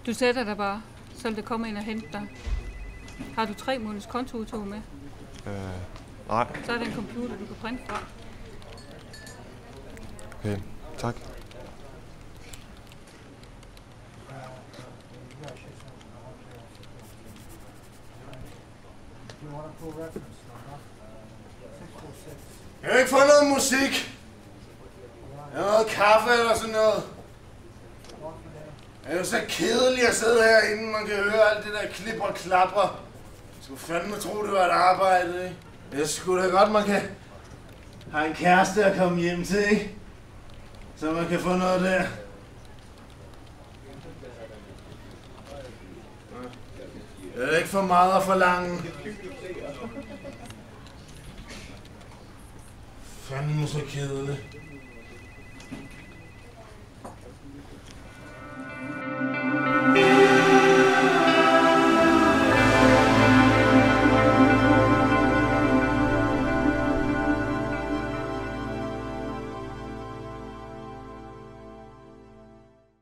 Du sætter dig bare, så vil det komme ind og hente dig. Har du 3 måneders kontoudtog med? Nej. Så er det en computer, du kan printe fra. Okay, tak. Jeg har ikke fået noget musik. Jeg har noget kaffe eller sådan noget. Det er jo så kedeligt at sidde herinde, man kan høre alt det der klip og klapper. Jeg skulle fandme tro, det var et arbejde, ikke? Jeg skulle da godt, man kan have en kæreste at komme hjem til, ikke? Så man kan få noget der. Det er ikke for meget at forlange. Fandme så kedeligt.